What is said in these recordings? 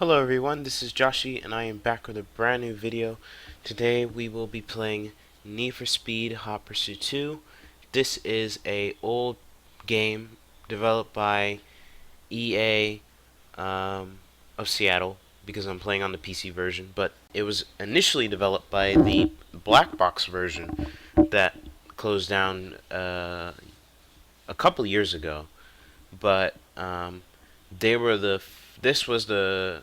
Hello everyone, this is Joshi and I am back with a brand new video. Today we will be playing Need for Speed Hot Pursuit 2. This is a old game developed by EA of Seattle because I'm playing on the PC version, but it was initially developed by the black box version that closed down a couple years ago. But they were this was the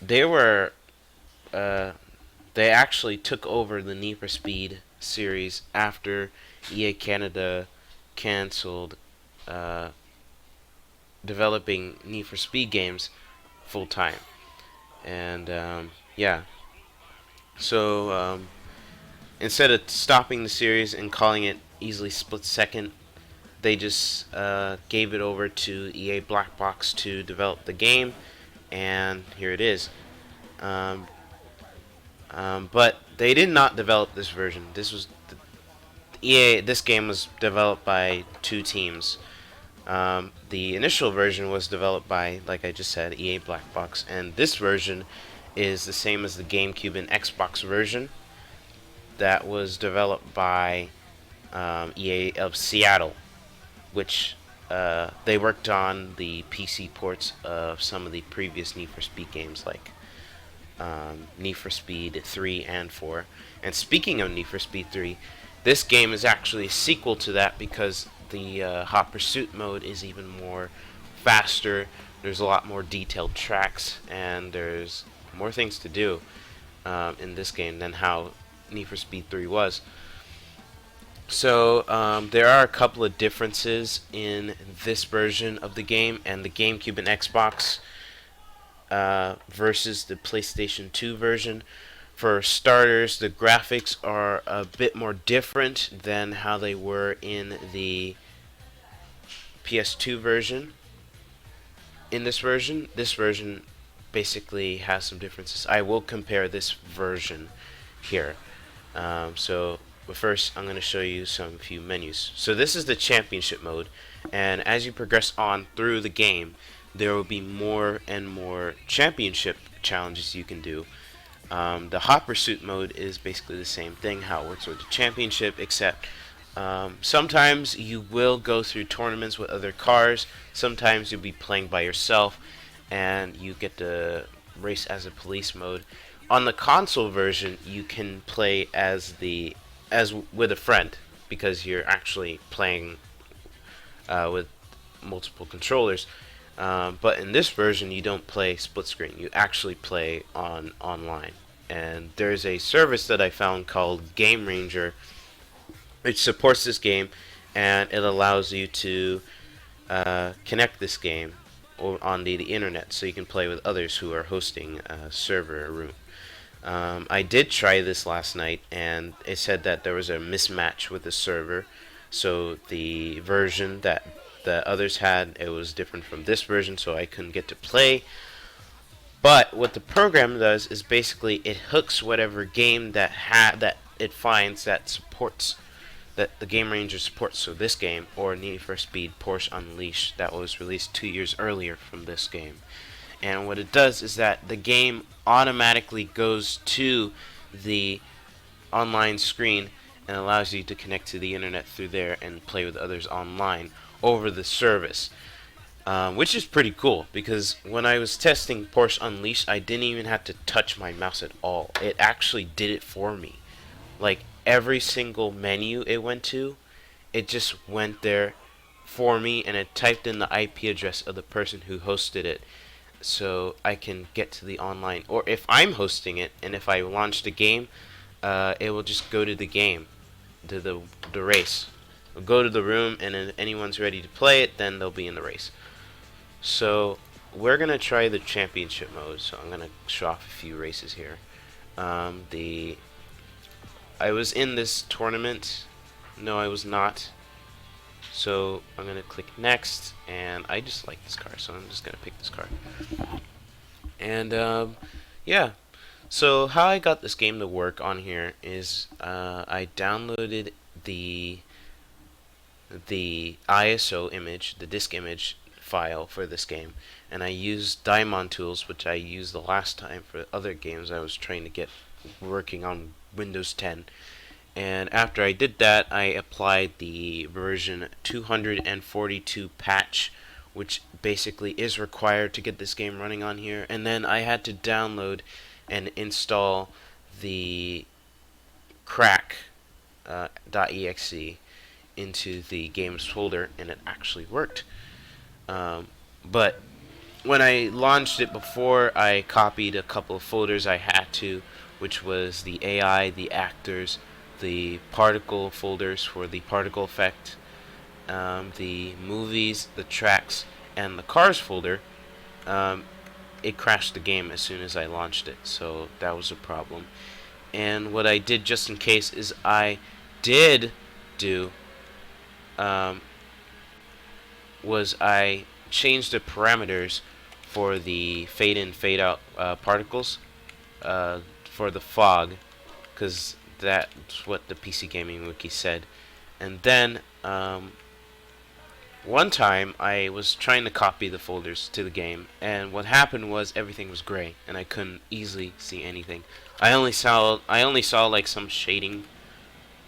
they were uh, they actually took over the Need for Speed series after EA Canada canceled uh, developing Need for Speed games full time. And yeah, so instead of stopping the series and calling it easily split second, they just gave it over to EA Black Box to develop the game, and here it is. Um, but they did not develop this version. This was EA. This game was developed by two teams. The initial version was developed by, like I just said, EA Black Box, and this version is the same as the GameCube and Xbox version that was developed by EA of Seattle, which they worked on the PC ports of some of the previous Need for Speed games, like Need for Speed 3 and 4. And speaking of Need for Speed 3, this game is actually a sequel to that because the Hot Pursuit mode is even more faster. There's a lot more detailed tracks, and there's more things to do in this game than how Need for Speed 3 was. So there are a couple of differences in this version of the game and the GameCube and Xbox versus the PlayStation 2 version. For starters, the graphics are a bit more different than how they were in the PS2 version. In this version basically has some differences. I will compare this version here. But first, I'm going to show you some few menus. So this is the championship mode, and as you progress on through the game, there will be more and more championship challenges you can do. The Hot Pursuit mode is basically the same thing, how it works with the championship, except sometimes you will go through tournaments with other cars, sometimes you'll be playing by yourself, and you get to race as a police mode. On the console version, you can play as with a friend, because you're actually playing with multiple controllers. But in this version, you don't play split screen. You actually play online. And there's a service that I found called Game Ranger, which supports this game, and it allows you to connect this game on the internet, so you can play with others who are hosting a server room. I did try this last night, and it said that there was a mismatch with the server. So the version that the others had, it was different from this version, so I couldn't get to play. But what the program does is basically it hooks whatever game that it finds that supports, that the Game Ranger supports. So this game, or Need for Speed Porsche Unleashed, that was released 2 years earlier from this game. And what it does is that the game automatically goes to the online screen and allows you to connect to the internet through there and play with others online over the service, which is pretty cool, because when I was testing Porsche Unleashed, I didn't even have to touch my mouse at all. It actually did it for me. Like, every single menu it went to, it just went there for me, and it typed in the IP address of the person who hosted it, so I can get to the online. Or if I'm hosting it, and if I launch the game, it will just go to the game, to the race. It'll go to the room, and if anyone's ready to play it, then they'll be in the race. So we're gonna try the championship mode. So I'm gonna show off a few races here. I was in this tournament. No, I was not. So I'm gonna click next, and I just like this car, so I'm just gonna pick this car. And yeah, so how I got this game to work on here is I downloaded the ISO image, the disk image, file for this game, and I used Daemon tools, which I used the last time for other games I was trying to get working on Windows 10. And after I did that, I applied the version 242 patch, which basically is required to get this game running on here. And then I had to download and install the crack.exe into the games folder, and it actually worked. But when I launched it before, I copied a couple of folders I had to, which was the AI, the actors, the particle folders for the particle effect, the movies, the tracks, and the cars folder. It crashed the game as soon as I launched it, so that was a problem. And what I did just in case is I did do was I changed the parameters for the fade in, fade out particles for the fog, because that's what the PC Gaming Wiki said. And then one time I was trying to copy the folders to the game, and what happened was everything was gray, and I couldn't easily see anything. I only saw like some shading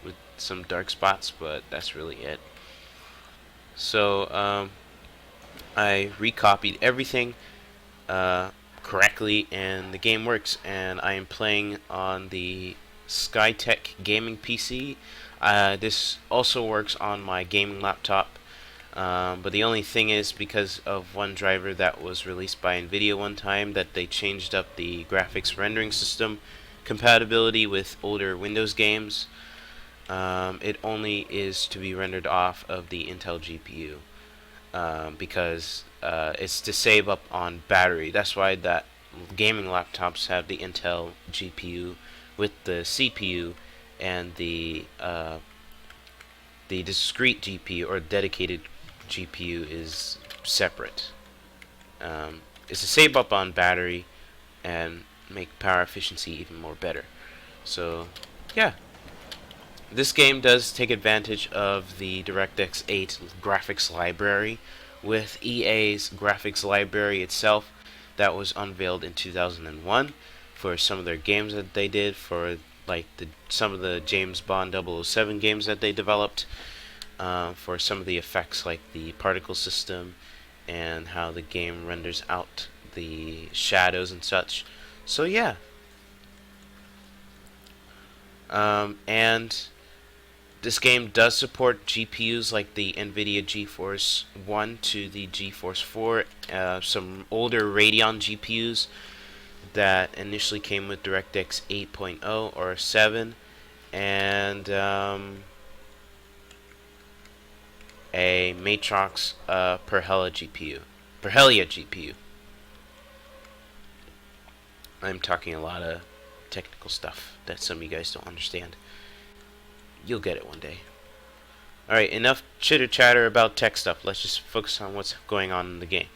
with some dark spots, but that's really it. So I recopied everything correctly, and the game works. And I am playing on the Skytech gaming PC. This also works on my gaming laptop. But the only thing is, because of one driver that was released by Nvidia one time, that they changed up the graphics rendering system compatibility with older Windows games. It only is to be rendered off of the Intel GPU, because it's to save up on battery. That's why that gaming laptops have the Intel GPU with the CPU, and the discrete GPU or dedicated GPU is separate. It's to save up on battery and make power efficiency even more better. So yeah, this game does take advantage of the DirectX 8 graphics library with EA's graphics library itself that was unveiled in 2001 for some of their games that they did, for like some of the James Bond 007 games that they developed, for some of the effects like the particle system and how the game renders out the shadows and such. So yeah. And this game does support GPUs like the NVIDIA GeForce 1 to the GeForce 4, some older Radeon GPUs that initially came with DirectX 8.0 or 7, and a Matrox Perhelia GPU. I'm talking a lot of technical stuff that some of you guys don't understand. You'll get it one day. Alright, enough chitter chatter about tech stuff. Let's just focus on what's going on in the game.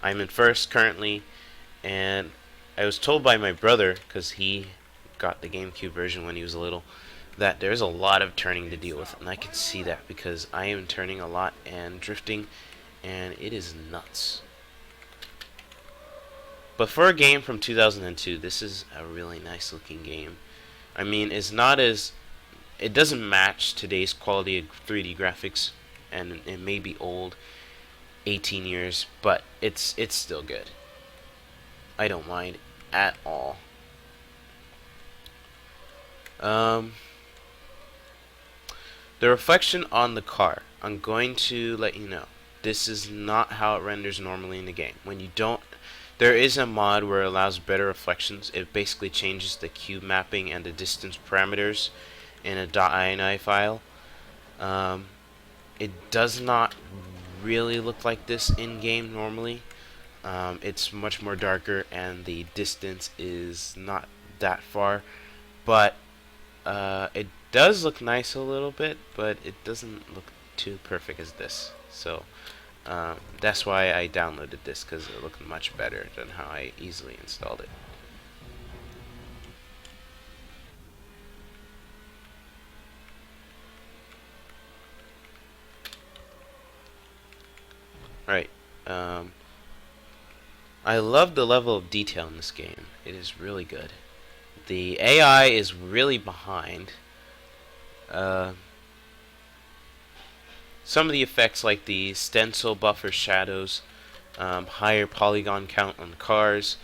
I'm in first currently, and I was told by my brother, because he got the GameCube version when he was little, that there's a lot of turning to deal with, and I can see that because I am turning a lot and drifting, and it is nuts. But for a game from 2002, this is a really nice looking game. I mean, it's not as... It doesn't match today's quality of 3D graphics, and it may be old, 18 years, but it's still good. I don't mind at all. The reflection on the car, I'm going to let you know, this is not how it renders normally in the game. When you don't... There is a mod where it allows better reflections. It basically changes the cube mapping and the distance parameters in a .ini file. It does not really look like this in-game normally. It's much more darker, and the distance is not that far, but it does look nice a little bit, but it doesn't look too perfect as this. So that's why I downloaded this, because it looked much better than how I easily installed it. Right. Um, I love the level of detail in this game. It is really good. The AI is really behind. Uh, some of the effects, like the stencil buffer shadows, higher polygon count on cars.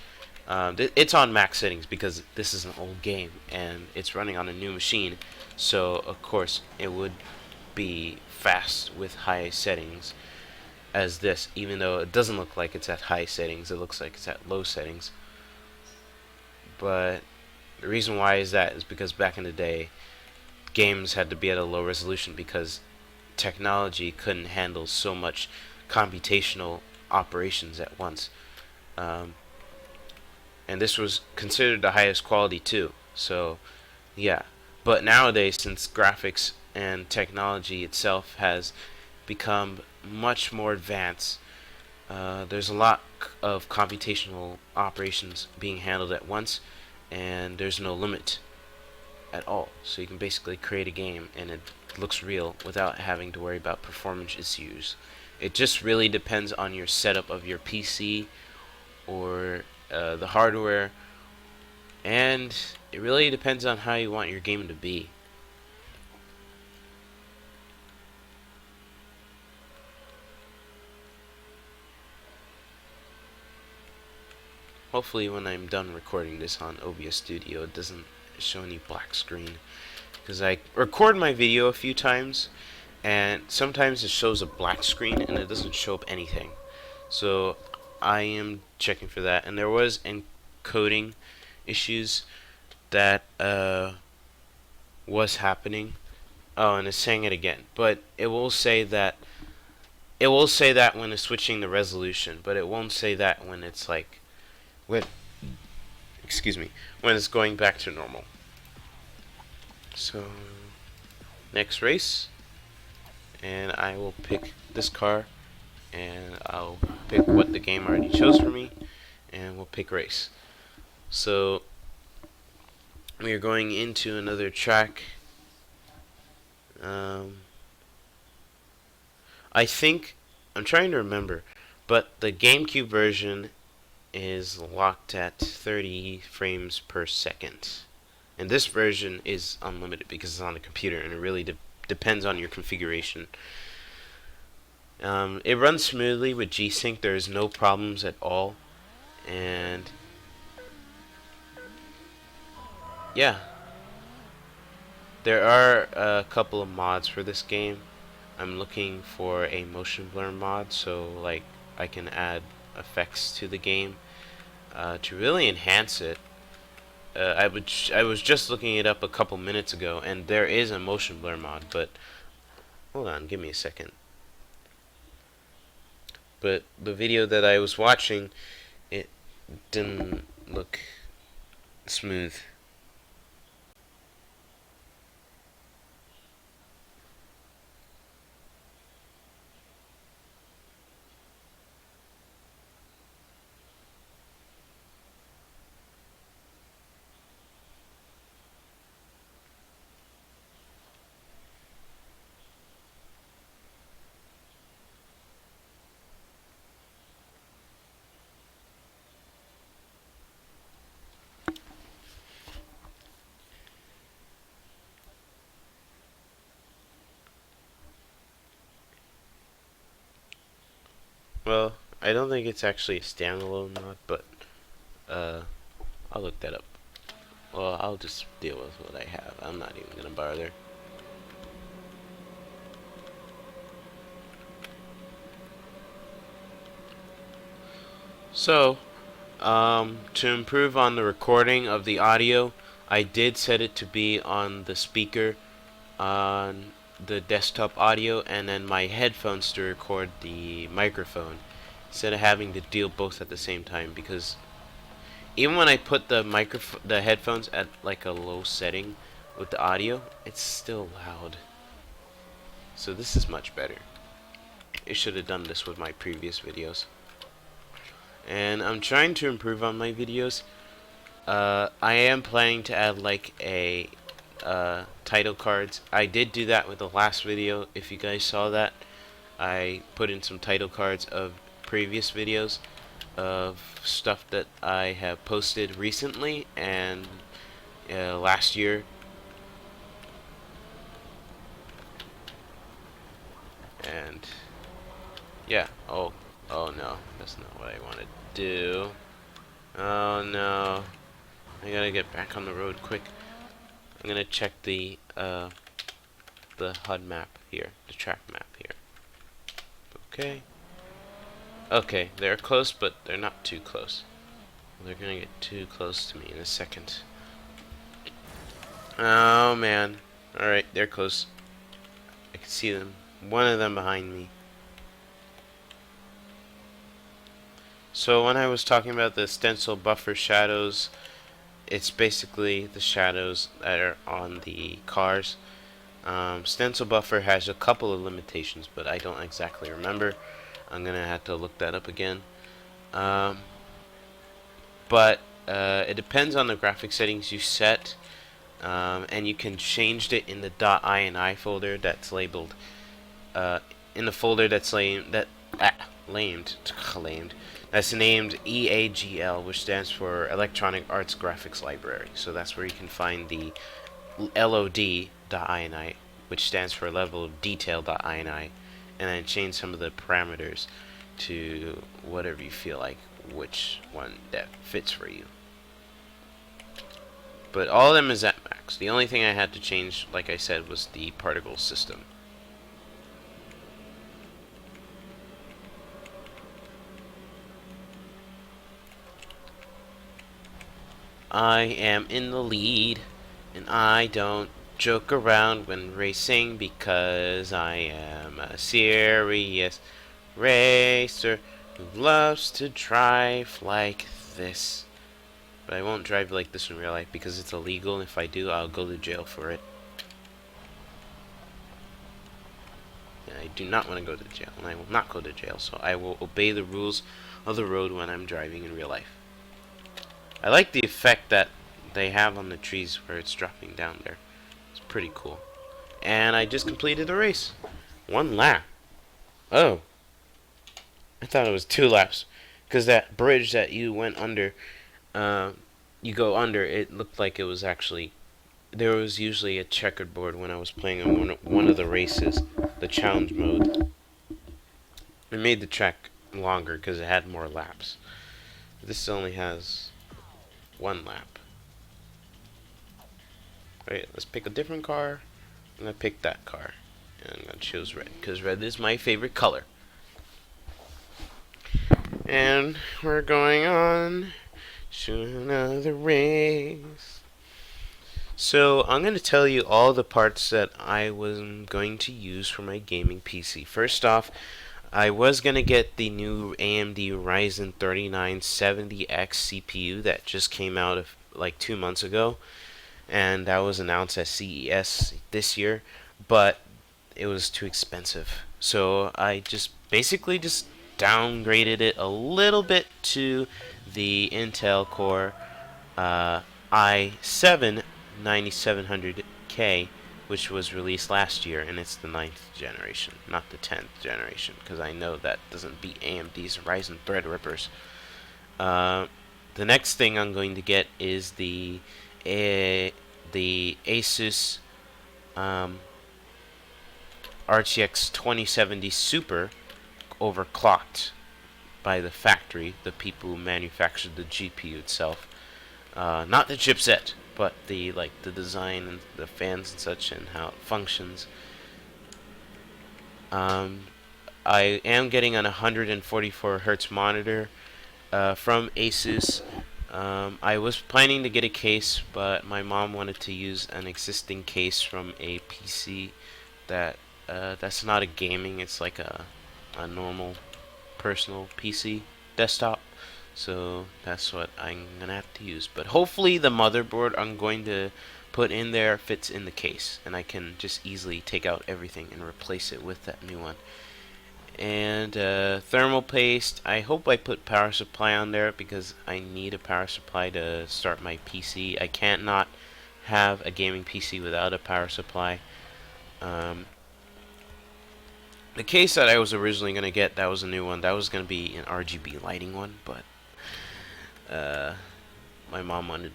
It's on max settings because this is an old game and it's running on a new machine, so of course it would be fast with high settings as this, even though it doesn't look like it's at high settings, it looks like it's at low settings. But the reason why is that is because back in the day, games had to be at a low resolution because technology couldn't handle so much computational operations at once. Um, and this was considered the highest quality too. So, yeah. But nowadays, since graphics and technology itself has become much more advanced, there's a lot of computational operations being handled at once, and there's no limit at all. So you can basically create a game and it looks real without having to worry about performance issues. It just really depends on your setup of your PC or the hardware, and it really depends on how you want your game to be. Hopefully when I'm done recording this on OBS Studio it doesn't show any black screen, because I record my video a few times and sometimes it shows a black screen and it doesn't show up anything. So I am checking for that, and there was encoding issues that was happening. Oh, and it's saying it again, but it will say that when it's switching the resolution, but it won't say that when it's like when when it's going back to normal. So next race, and I will pick this car, and I'll pick what the game already chose for me, and we'll pick race. So we are going into another track. I think, I'm trying to remember, but the GameCube version is locked at 30 frames per second. And this version is unlimited because it's on the computer, and it really depends on your configuration. It runs smoothly with G-Sync. There's no problems at all. And yeah, there are a couple of mods for this game. I'm looking for a motion blur mod, so like I can add effects to the game to really enhance it. I was just looking it up a couple minutes ago, and there is a motion blur mod, but hold on, give me a second. But the video that I was watching, it didn't look smooth. Well, I don't think it's actually a standalone mod, but I'll look that up. Well, I'll just deal with what I have. I'm not even gonna bother. So, to improve on the recording of the audio, I did set it to be on the speaker on the desktop audio, and then my headphones to record the microphone, instead of having to deal both at the same time, because even when I put the headphones at like a low setting with the audio, it's still loud. So this is much better. I should have done this with my previous videos. And I'm trying to improve on my videos. I am planning to add like a title cards. I did do that with the last video. If you guys saw that, I put in some title cards of previous videos of stuff that I have posted recently and last year. And yeah, oh no, that's not what I want to do. Oh no, I gotta get back on the road quick. I'm gonna check the HUD map here, the track map here. Okay. Okay, they're close, but they're not too close. They're gonna get too close to me in a second. Oh man. Alright, they're close. I can see them. One of them behind me. So when I was talking about the stencil buffer shadows, it's basically the shadows that are on the cars. Stencil buffer has a couple of limitations, but I don't exactly remember. I'm gonna have to look that up again. But it depends on the graphic settings you set, and you can change it in the .ini folder that's labeled in the folder that's named EAGL, which stands for Electronic Arts Graphics Library. So that's where you can find the LOD.ini, which stands for Level of Detail.ini, and then change some of the parameters to whatever you feel like, which one that fits for you. But all of them is at max. The only thing I had to change, like I said, was the particle system. I am in the lead, and I don't joke around when racing because I am a serious racer who loves to drive like this. But I won't drive like this in real life because it's illegal, and if I do, I'll go to jail for it. And I do not want to go to jail, and I will not go to jail, so I will obey the rules of the road when I'm driving in real life. I like the effect that they have on the trees where it's dropping down there. It's pretty cool. And I just completed the race. 1 lap. Oh. I thought it was 2 laps. Because that bridge that you went under, you go under, it looked like it was actually... There was usually a checkered board when I was playing on one of the races, the challenge mode. It made the track longer because it had more laps. This only has 1 lap. Alright, let's pick a different car. I'm gonna pick that car. And I'm gonna choose red, because red is my favorite color. And we're going on to another race. So I'm going to tell you all the parts that I was going to use for my gaming PC. First off, I was going to get the new AMD Ryzen 3970X CPU that just came out like 2 months ago, and that was announced at CES this year, but it was too expensive. So I just basically just downgraded it a little bit to the Intel Core i7 9700K, which was released last year, and it's the 9th generation, not the 10th generation, because I know that doesn't beat AMD's Ryzen Threadrippers. The next thing I'm going to get is the Asus RTX 2070 Super, overclocked by the factory, the people who manufactured the GPU itself. Not the chipset, but the design and the fans and such and how it functions. I am getting an 144 Hz monitor from Asus. I was planning to get a case, but my mom wanted to use an existing case from a PC that's not a gaming, it's like a normal personal PC desktop. So that's what I'm gonna have to use. But hopefully the motherboard I'm going to put in there fits in the case, and I can just easily take out everything and replace it with that new one. And thermal paste, I hope I put power supply on there because I need a power supply to start my PC. I can't not have a gaming PC without a power supply. The case that I was originally going to get, that was a new one. That was going to be an RGB lighting one, but uh, my mom wanted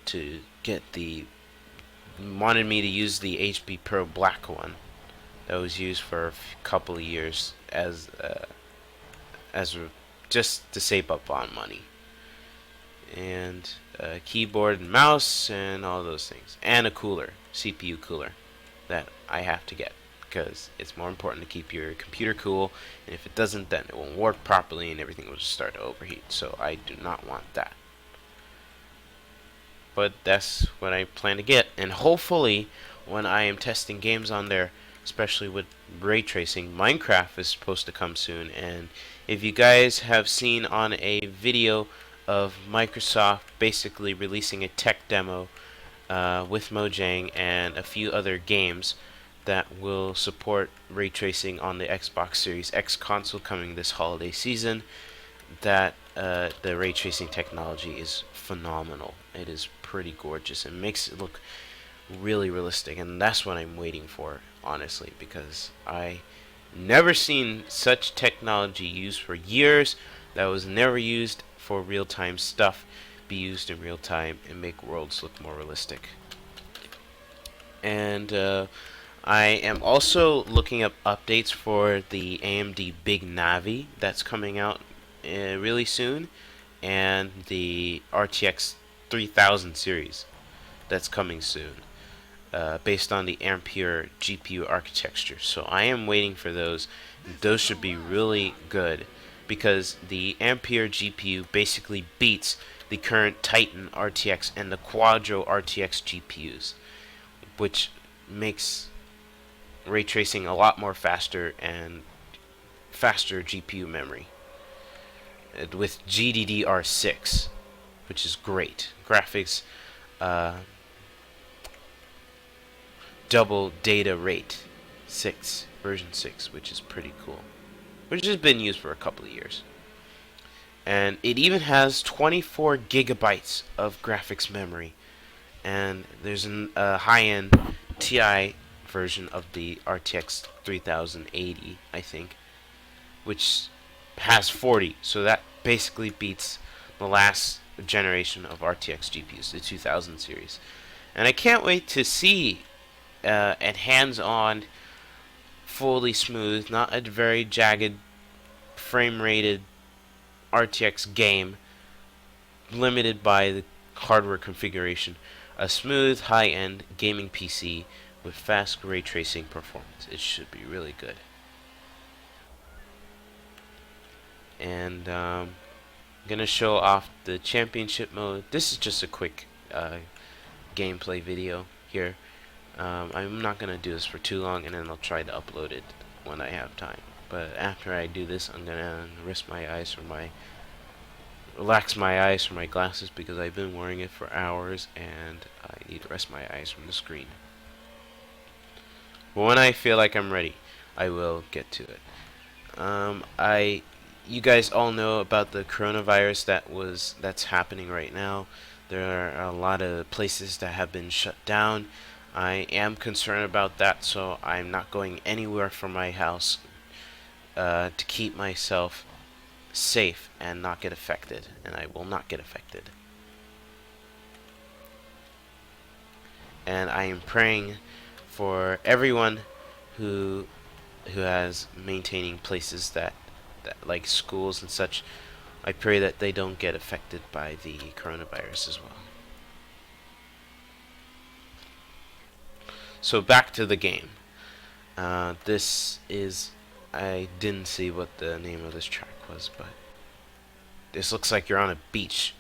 me to use the HP Pro Black one that was used for a couple of years as just to save up on money, and keyboard and mouse and all those things, and a cooler, CPU cooler that I have to get because it's more important to keep your computer cool, and if it doesn't, then it won't work properly and everything will just start to overheat. So I do not want that. But that's what I plan to get, and hopefully when I am testing games on there, especially with ray tracing, Minecraft is supposed to come soon. And if you guys have seen on a video of Microsoft basically releasing a tech demo with Mojang and a few other games that will support ray tracing on the Xbox Series X console coming this holiday season, that the ray tracing technology is phenomenal. It is pretty gorgeous and makes it look really realistic, and that's what I'm waiting for, honestly, because I never seen such technology used for years that was never used for real-time stuff be used in real time and make worlds look more realistic. And I am also looking up updates for the AMD Big Navi that's coming out really soon, and the RTX 3000 series that's coming soon, based on the Ampere GPU architecture. So I am waiting for those. Those should be really good because the Ampere GPU basically beats the current Titan RTX and the Quadro RTX GPUs, which makes ray tracing a lot more faster and faster GPU memory with GDDR6, which is great. Graphics double data rate 6, version 6, which is pretty cool, which has been used for a couple of years. And it even has 24 gigabytes of graphics memory, and there's a high-end TI version of the RTX 3080, I think, which has 40, so that basically beats the last generation of RTX GPUs, the 2000 series. And I can't wait to see a hands-on, fully smooth, not a very jagged, frame-rated RTX game limited by the hardware configuration, a smooth, high-end gaming PC with fast ray tracing performance. It should be really good. And I'm gonna show off the championship mode. This is just a quick gameplay video here. I'm not gonna do this for too long, and then I'll try to upload it when I have time. But after I do this, I'm gonna relax my eyes from my glasses because I've been wearing it for hours and I need to rest my eyes from the screen. But when I feel like I'm ready, I will get to it. You guys all know about the coronavirus that's happening right now. There are a lot of places that have been shut down. I am concerned about that, so I'm not going anywhere from my house to keep myself safe and not get affected, and I will not get affected. And I am praying for everyone who has maintaining places that like schools and such. I pray that they don't get affected by the coronavirus as well. So back to the game. I didn't see what the name of this track was, but this looks like you're on a beach.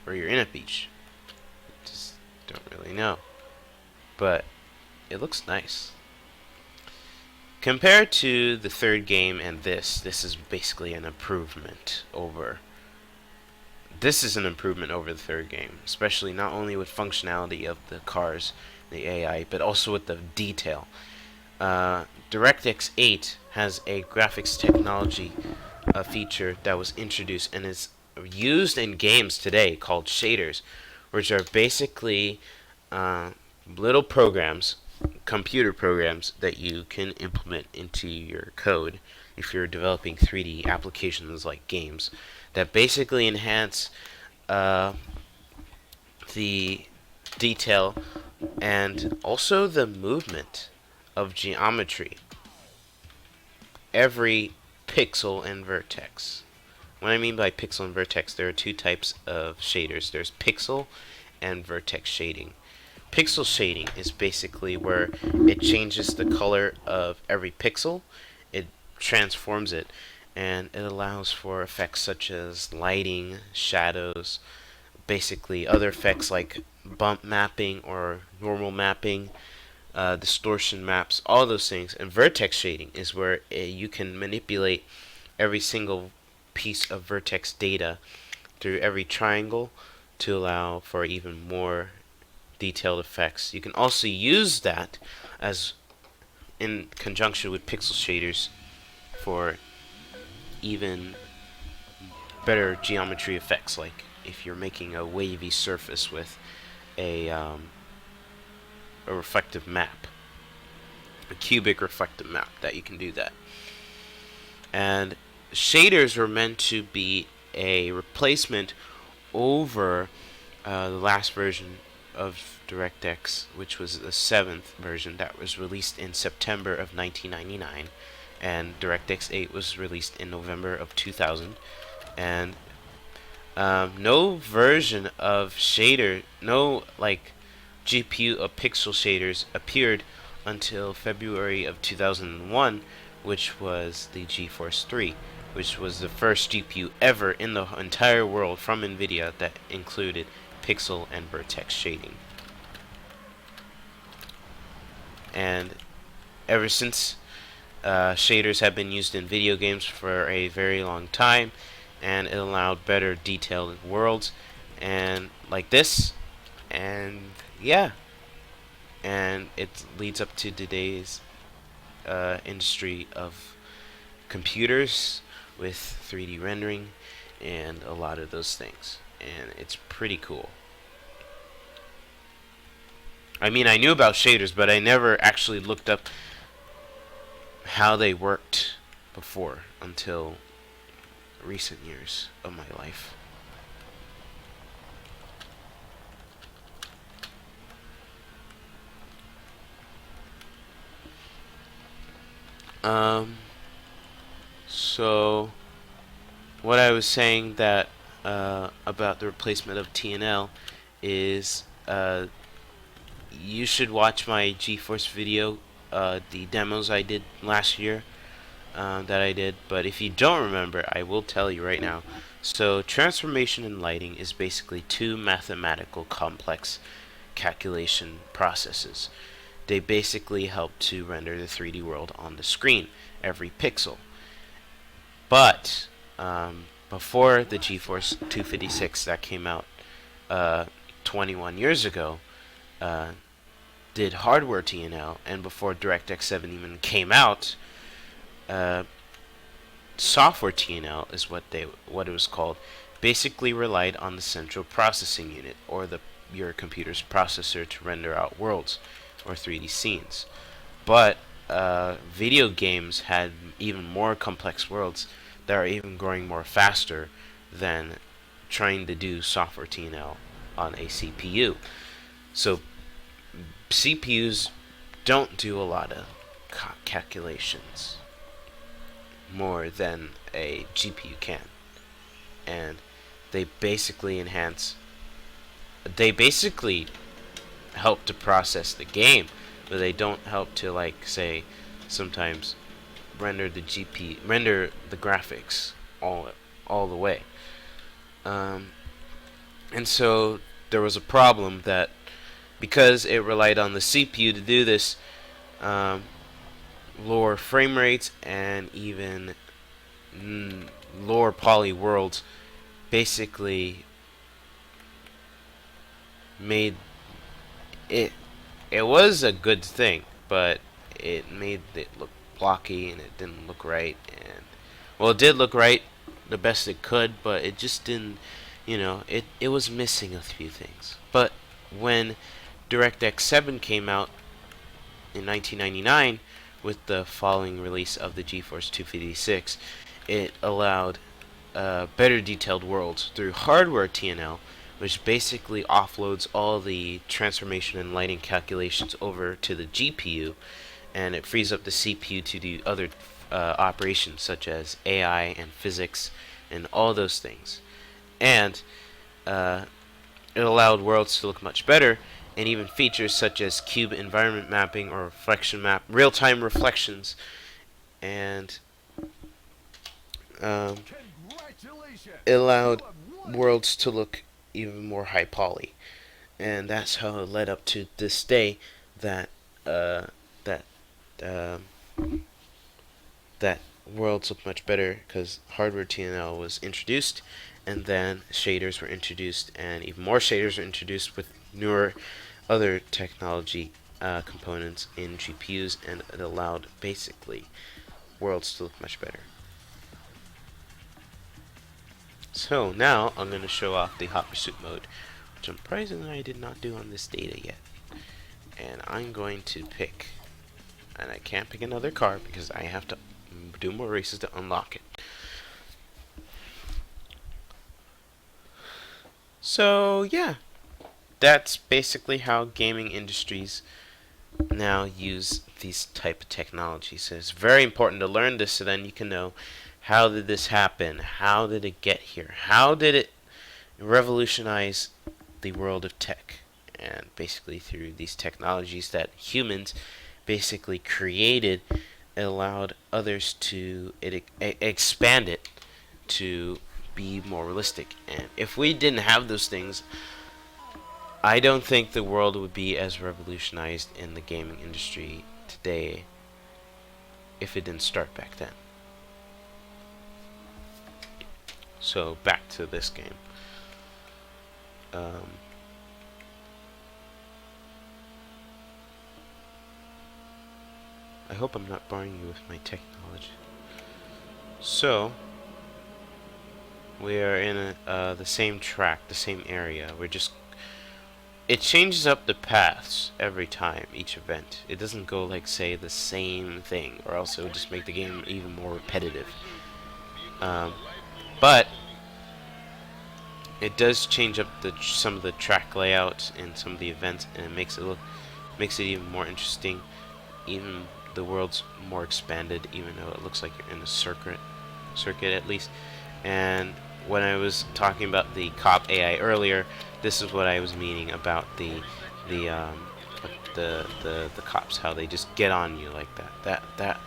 Or you're in a beach. Just don't really know. But it looks nice. Compared to the third game and this is basically an improvement over. This is an improvement over the third game, especially not only with functionality of the cars, the AI, but also with the detail. DirectX 8 has a graphics technology feature that was introduced and is used in games today called shaders, which are basically little programs computer programs that you can implement into your code if you're developing 3D applications like games that basically enhance the detail and also the movement of geometry, every pixel and vertex. What I mean by pixel and vertex, there are two types of shaders. There's pixel and vertex shading. Pixel shading is basically where it changes the color of every pixel, it transforms it, and it allows for effects such as lighting, shadows, basically other effects like bump mapping or normal mapping, distortion maps, all those things. And vertex shading is where you can manipulate every single piece of vertex data through every triangle to allow for even more detailed effects. You can also use that as in conjunction with pixel shaders for even better geometry effects, like if you're making a wavy surface with a reflective map, a cubic reflective map, that you can do that. And shaders were meant to be a replacement over the last version of DirectX, which was the 7th version that was released in September of 1999, and DirectX 8 was released in November of 2000. And no version of shader, no like GPU of pixel shaders appeared until February of 2001, which was the GeForce 3, which was the first GPU ever in the entire world from NVIDIA that included pixel and vertex shading. And ever since, shaders have been used in video games for a very long time, and it allowed better detailed worlds, and like this, and yeah, and it leads up to today's industry of computers with 3D rendering and a lot of those things, and it's pretty cool. I mean, I knew about shaders, but I never actually looked up how they worked before until recent years of my life. So what I was saying that about the replacement of TNL is you should watch my GeForce video, the demos I did last year that I did. But if you don't remember, I will tell you right now. So transformation and lighting is basically two mathematical complex calculation processes. They basically help to render the 3D world on the screen, every pixel. But before the GeForce 256 that came out 21 years ago, did hardware TNL, and before DirectX 7 even came out, software TNL is what it was called. Basically relied on the central processing unit, or your computer's processor, to render out worlds or 3D scenes. But video games had even more complex worlds that are even growing more faster than trying to do software TNL on a CPU. So CPUs don't do a lot of calculations more than a GPU can, and they basically help to process the game, but they don't help to, like, say, sometimes render the graphics all the way. And so there was a problem that because it relied on the CPU to do this, lower frame rates and even lower poly worlds basically made it was a good thing, but it made it look blocky, and it didn't look right. And well, it did look right the best it could, but it just didn't, it was missing a few things. But when DirectX 7 came out, in 1999, with the following release of the GeForce 256, it allowed better detailed worlds through hardware TNL, which basically offloads all the transformation and lighting calculations over to the GPU, and it frees up the CPU to do other operations such as AI and physics and all those things. And it allowed worlds to look much better, and even features such as cube environment mapping or reflection map, real-time reflections, and it allowed worlds to look even more high poly, and that's how it led up to this day that that that worlds look much better because hardware TNL was introduced, and then shaders were introduced, and even more shaders were introduced with newer other technology components in GPUs, and it allowed basically worlds to look much better. So now I'm going to show off the hot pursuit mode, which I'm surprisingly I did not do on this data yet. And I'm going to pick, and I can't pick another car because I have to do more races to unlock it. So yeah, that's basically how gaming industries now use these type of technologies. So it's very important to learn this so then you can know, how did this happen? How did it get here? How did it revolutionize the world of tech? And basically through these technologies that humans basically created, it allowed others to expand it to be more realistic. And if we didn't have those things, I don't think the world would be as revolutionized in the gaming industry today if it didn't start back then. So back to this game. I hope I'm not boring you with my technology. So we are in the same track, the same area. It changes up the paths every time, each event. It doesn't go like, say, the same thing, or else it would just make the game even more repetitive. But it does change up some of the track layouts and some of the events, and it makes it even more interesting. Even the world's more expanded, even though it looks like you're in a circuit at least. And when I was talking about the COPPA AI earlier, this is what I was meaning about the cops, how they just get on you like that. That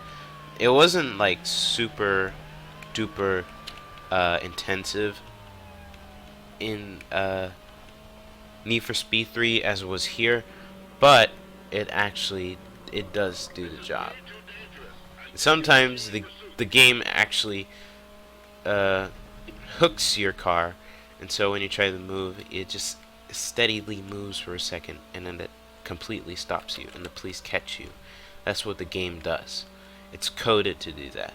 it wasn't like super duper intensive in Need for Speed 3 as it was here, but it does do the job. Sometimes the game actually hooks your car, and so when you try to move, it just steadily moves for a second, and then it completely stops you, and the police catch you. That's what the game does. It's coded to do that.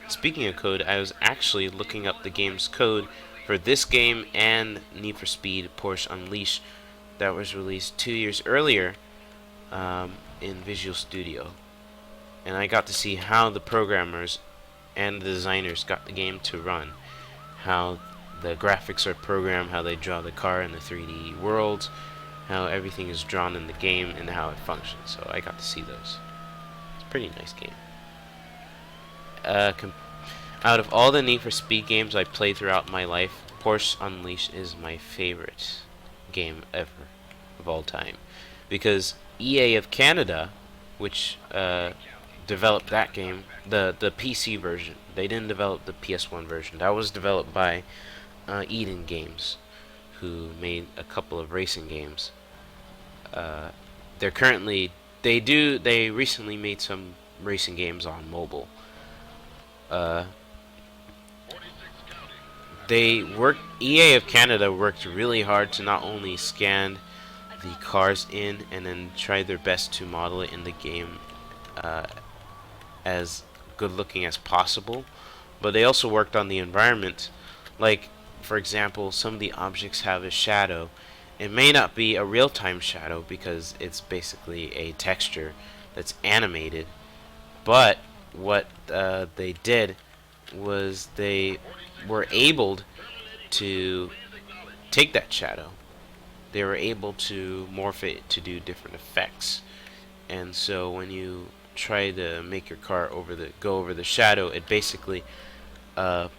Speaking of code, I was actually looking up the game's code for this game and Need for Speed Porsche Unleashed that was released 2 years earlier in Visual Studio. And I got to see how the programmers and the designers got the game to run, how the graphics are programmed, how they draw the car in the 3D world, how everything is drawn in the game, and how it functions. So I got to see those. It's a pretty nice game. Out of all the Need for Speed games I played throughout my life, Porsche Unleashed is my favorite game ever of all time, because EA of Canada, which developed that game, the PC version, they didn't develop the PS1 version. That was developed by Eden Games, who made a couple of racing games. They recently made some racing games on mobile. EA of Canada worked really hard to not only scan the cars in and then try their best to model it in the game as good looking as possible, but they also worked on the environment. Like, for example, some of the objects have a shadow, It may not be a real-time shadow because it's basically a texture that's animated, but what they did was they were able to take that shadow. They were able to morph it to do different effects. And so when you try to make your car go over the shadow, uh,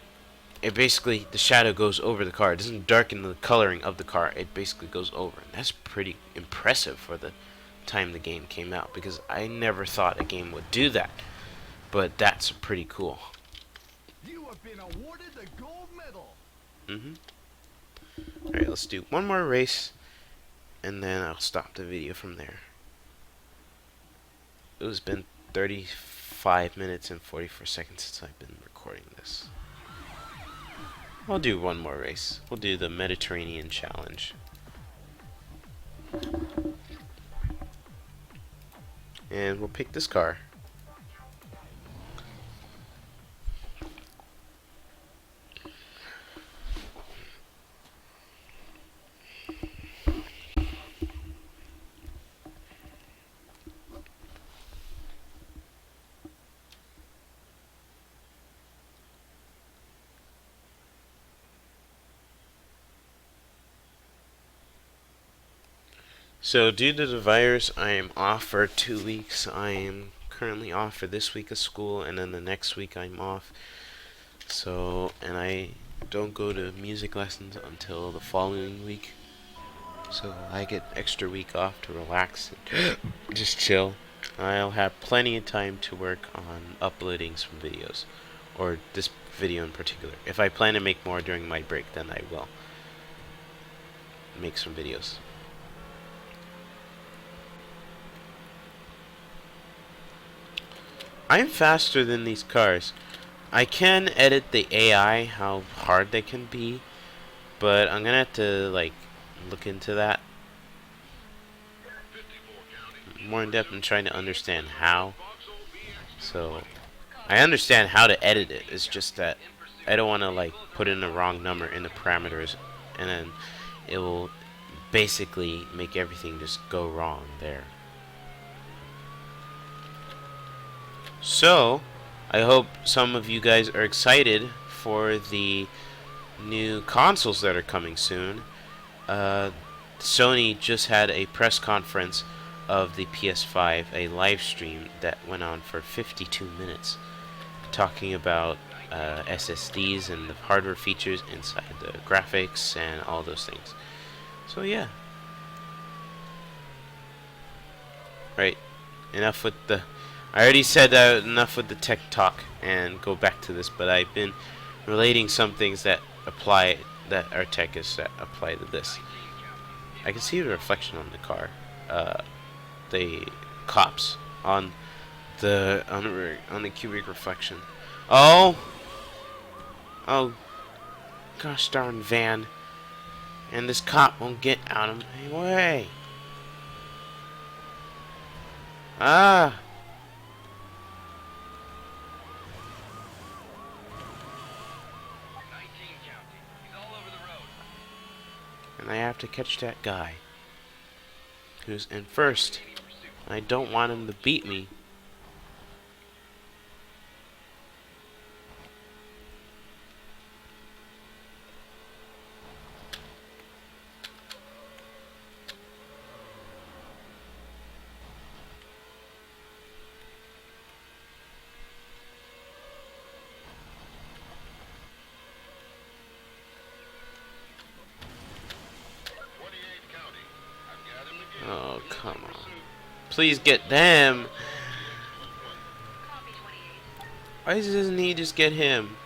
the shadow goes over the car. It doesn't darken the coloring of the car. It basically goes over, and that's pretty impressive for the time the game came out, because I never thought a game would do that. But that's pretty cool. You have been awarded the gold medal. Alright, let's do one more race, and then I'll stop the video from there. It has been 35 minutes and 44 seconds since I've been recording this. I'll do one more race. We'll do the Mediterranean Challenge. And we'll pick this car. So due to the virus, I am off for 2 weeks. I am currently off for this week of school, and then the next week I'm off. So, and I don't go to music lessons until the following week. So I get extra week off to relax and just chill. I'll have plenty of time to work on uploading some videos, or this video in particular. If I plan to make more during my break, then I will make some videos. I'm faster than these cars. I can edit the AI, how hard they can be, but I'm gonna have to like look into that more in depth and trying to understand how. So I understand how to edit it. It's just that I don't want to like put in the wrong number in the parameters, and then it will basically make everything just go wrong there. So, I hope some of you guys are excited for the new consoles that are coming soon. Sony just had a press conference of the PS5, a live stream that went on for 52 minutes, talking about SSDs and the hardware features inside the graphics and all those things. So yeah. Right. Enough with the... I already said enough with the tech talk and go back to this, but I've been relating some things that apply, that are tech is that apply to this. I can see the reflection on the car, the cops on the cubic reflection. Oh, gosh darn van, and this cop won't get out of my way. Ah. And I have to catch that guy who's in first. I don't want him to beat me. Oh, come on. Please get them. Why doesn't he just get him?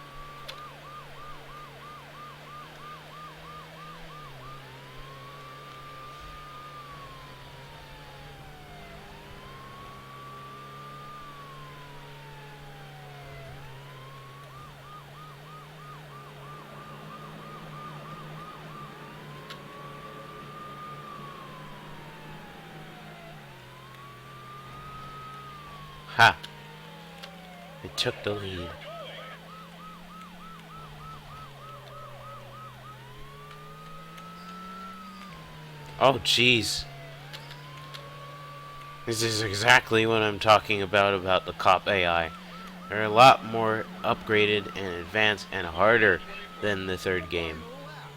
Ha! I took the lead. Oh, jeez. This is exactly what I'm talking about the COPPA AI. They're a lot more upgraded and advanced and harder than the third game. Final lap.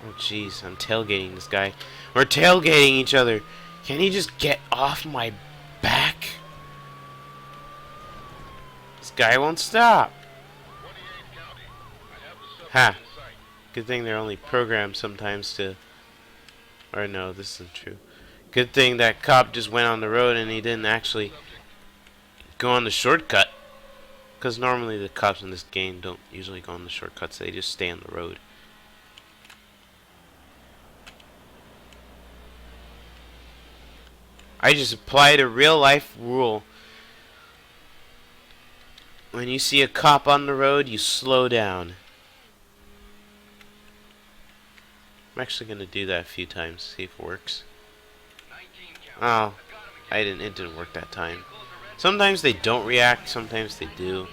Oh jeez, I'm tailgating this guy. We're tailgating each other. Can he just get off my back? This guy won't stop. Ha. Good thing they're only programmed sometimes to... Or no, this isn't true. Good thing that cop just went on the road and he didn't actually go on the shortcut. Because normally the cops in this game don't usually go on the shortcuts. They just stay on the road. I just applied a real life rule. When you see a cop on the road, you slow down. I'm actually gonna do that a few times, see if it works. Oh, it didn't work that time. Sometimes they don't react, sometimes they do.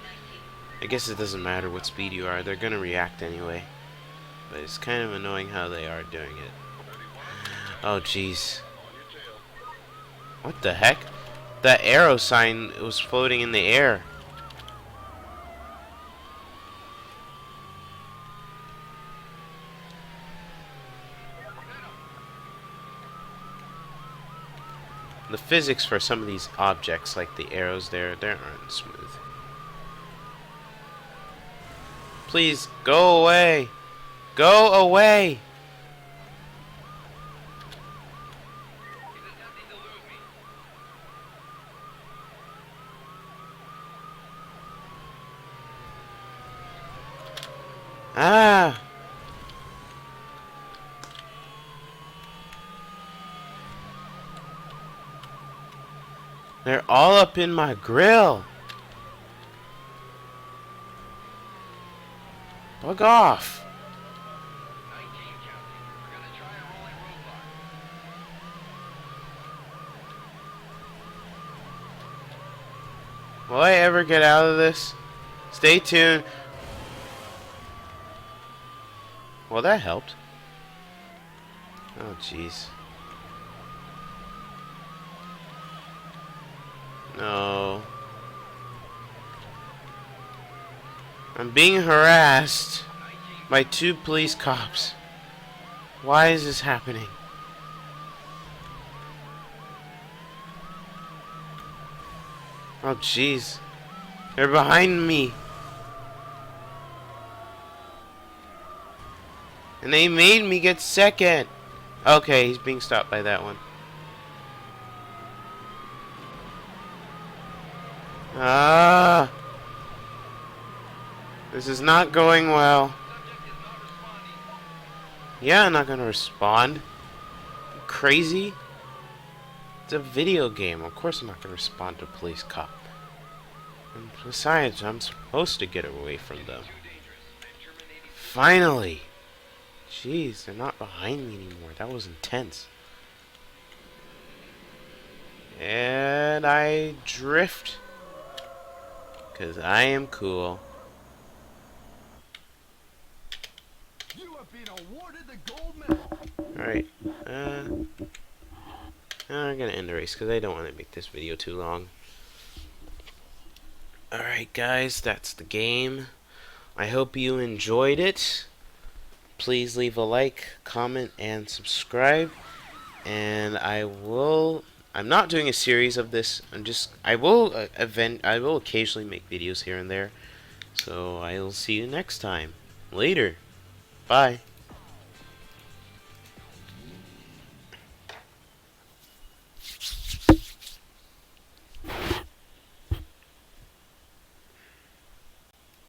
I guess it doesn't matter what speed you are, they're gonna react anyway. But it's kind of annoying how they are doing it. Oh jeez. What the heck? That arrow sign was floating in the air. The physics for some of these objects, like the arrows there, they aren't smooth. Please, go away! Go away! Ah! They're all up in my grill. Bug off. Will I ever get out of this? Stay tuned. Well, that helped. Oh, jeez. No. I'm being harassed by 2 police cops. Why is this happening? Oh, jeez. They're behind me. And they made me get second. Okay, he's being stopped by that one. Ah. This is not going well. Yeah, I'm not gonna respond. You crazy? It's a video game. Of course I'm not gonna respond to a police cop. And besides, I'm supposed to get away from them. Finally! Jeez, they're not behind me anymore. That was intense. And I drift. Because I am cool. You have been awarded the gold medal. Alright. I'm gonna end the race because I don't want to make this video too long. Alright guys, that's the game. I hope you enjoyed it. Please leave a like, comment, and subscribe. And I'm not doing a series of this. I will occasionally make videos here and there. So I'll see you next time. Later. Bye.